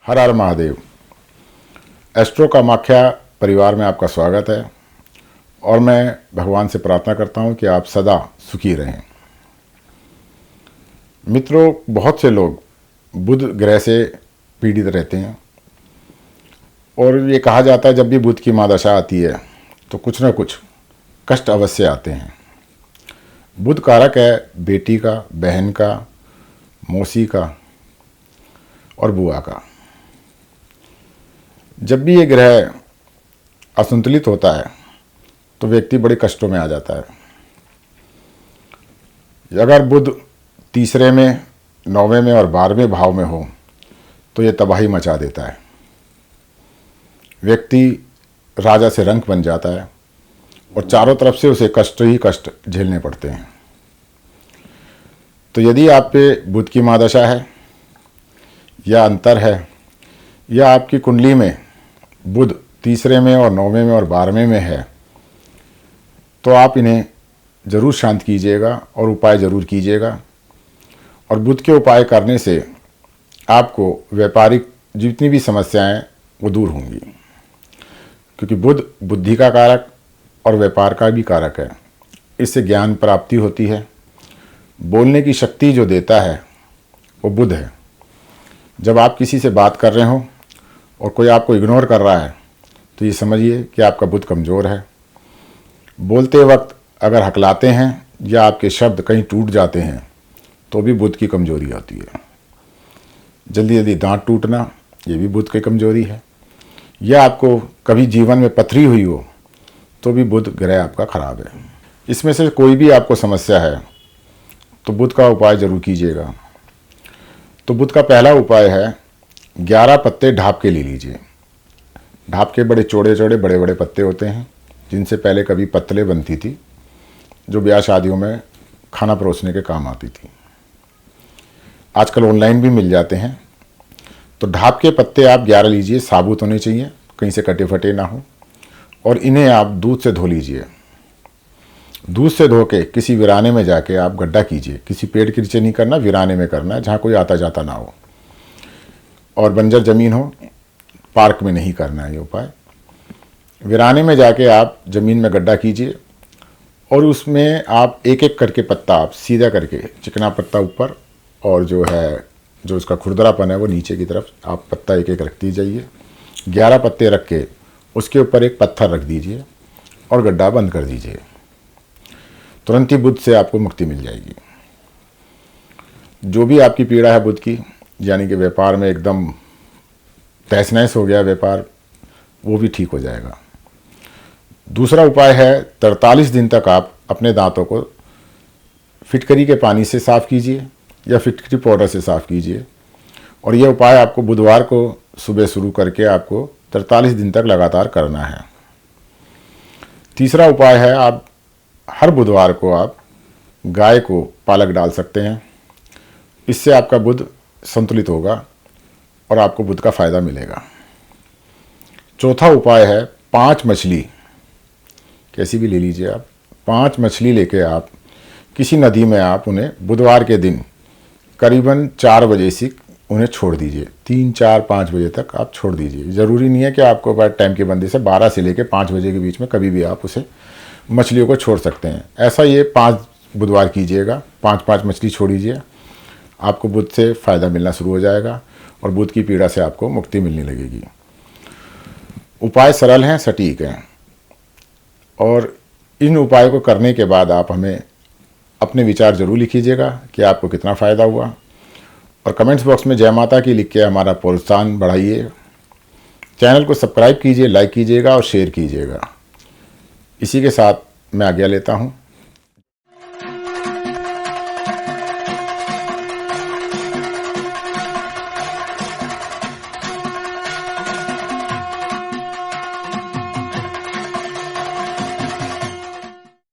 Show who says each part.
Speaker 1: हर हर Mahadev. Astro Kamakhya परिवार में आपका स्वागत है और मैं भगवान से प्रार्थना करता हूं कि आप सदा सुखी रहें। मित्रों, बहुत से लोग बुध ग्रह से पीड़ित रहते हैं और ये कहा जाता है जब भी बुध की महादशा आती है तो कुछ न कुछ कष्ट अवश्य आते हैं। बुध कारक है बेटी का, बहन का, मौसी का और बुआ का। जब भी ये ग्रह असंतुलित होता है तो व्यक्ति बड़े कष्टों में आ जाता है। अगर बुध तीसरे में, 9वें में और 12वें भाव में हो तो ये तबाही मचा देता है। व्यक्ति राजा से रंक बन जाता है और चारों तरफ से उसे कष्ट ही कष्ट झेलने पड़ते हैं। तो यदि आप पे बुध की महादशा है या अंतर है या आपकी कुंडली में बुध तीसरे में और 9वें में और 12वें में है तो आप इन्हें ज़रूर शांत कीजिएगा और उपाय ज़रूर कीजिएगा। और बुध के उपाय करने से आपको व्यापारिक जितनी भी समस्याएं वो दूर होंगी, क्योंकि बुध बुद्धि का कारक और व्यापार का भी कारक है। इससे ज्ञान प्राप्ति होती है। बोलने की शक्ति जो देता है वो बुध है। जब आप किसी से बात कर रहे हो और कोई आपको इग्नोर कर रहा है तो ये समझिए कि आपका बुध कमज़ोर है। बोलते वक्त अगर हकलाते हैं या आपके शब्द कहीं टूट जाते हैं तो भी बुध की कमज़ोरी होती है। जल्दी जल्दी दांत टूटना ये भी बुध की कमज़ोरी है। या आपको कभी जीवन में पथरी हुई हो तो भी बुध ग्रह आपका खराब है। इसमें से कोई भी आपको समस्या है तो बुध का उपाय ज़रूर कीजिएगा। तो बुध का पहला उपाय है 11 पत्ते ढाप के ले लीजिए। ढाप के बड़े चौड़े चौड़े बड़े बड़े पत्ते होते हैं जिनसे पहले कभी पत्तलें बनती थी जो ब्याह शादियों में खाना परोसने के काम आती थी। आजकल ऑनलाइन भी मिल जाते हैं। तो ढाप के पत्ते आप 11 लीजिए। साबुत होने चाहिए, कहीं से कटे फटे ना हो। और इन्हें आप दूध से धो लीजिए। दूध से धो के किसी वीराने में जाके आप गड्ढा कीजिए। किसी पेड़ के नीचे नहीं करना, वीराने में करना है जहाँ कोई आता जाता ना हो और बंजर ज़मीन हो। पार्क में नहीं करना है ये उपाय। वीराने में जाके आप ज़मीन में गड्ढा कीजिए और उसमें आप एक एक करके पत्ता आप सीधा करके, चिकना पत्ता ऊपर और जो उसका खुरदरापन है वो नीचे की तरफ, आप पत्ता एक एक रखती जाइए। 11 पत्ते रख के उसके ऊपर एक पत्थर रख दीजिए और गड्ढा बंद कर दीजिए। तुरंत ही बुध से आपको मुक्ति मिल जाएगी। जो भी आपकी पीड़ा है बुध की, यानी कि व्यापार में एकदम तहस नहस हो गया व्यापार, वो भी ठीक हो जाएगा। दूसरा उपाय है 43 दिन तक आप अपने दांतों को फिटकरी के पानी से साफ़ कीजिए या फिटकरी पाउडर से साफ़ कीजिए। और यह उपाय आपको बुधवार को सुबह शुरू करके आपको 43 दिन तक लगातार करना है। तीसरा उपाय है आप हर बुधवार को आप गाय को पालक डाल सकते हैं। इससे आपका बुध संतुलित होगा और आपको बुध का फायदा मिलेगा। चौथा उपाय है 5 मछली, कैसी भी ले लीजिए आप। 5 मछली लेके आप किसी नदी में आप उन्हें बुधवार के दिन करीबन 4 बजे से उन्हें छोड़ दीजिए। 3, 4, 5 बजे तक आप छोड़ दीजिए। ज़रूरी नहीं है कि आपको बाद टाइम की बंदी से 12 से लेकर 5 बजे के बीच में कभी भी आप उसे मछलियों को छोड़ सकते हैं। ऐसा ये 5 बुधवार कीजिएगा। 5-5 मछली छोड़िए। आपको बुध से फ़ायदा मिलना शुरू हो जाएगा और बुध की पीड़ा से आपको मुक्ति मिलने लगेगी। उपाय सरल हैं, सटीक हैं और इन उपायों को करने के बाद आप हमें अपने विचार ज़रूर लिखिएगा कि आपको कितना फ़ायदा हुआ। और कमेंट्स बॉक्स में जय माता की लिख के हमारा प्रोत्साहन बढ़ाइए। चैनल को सब्सक्राइब कीजिए, लाइक कीजिएगा और शेयर कीजिएगा। इसी के साथ मैं आज्ञा लेता हूँ।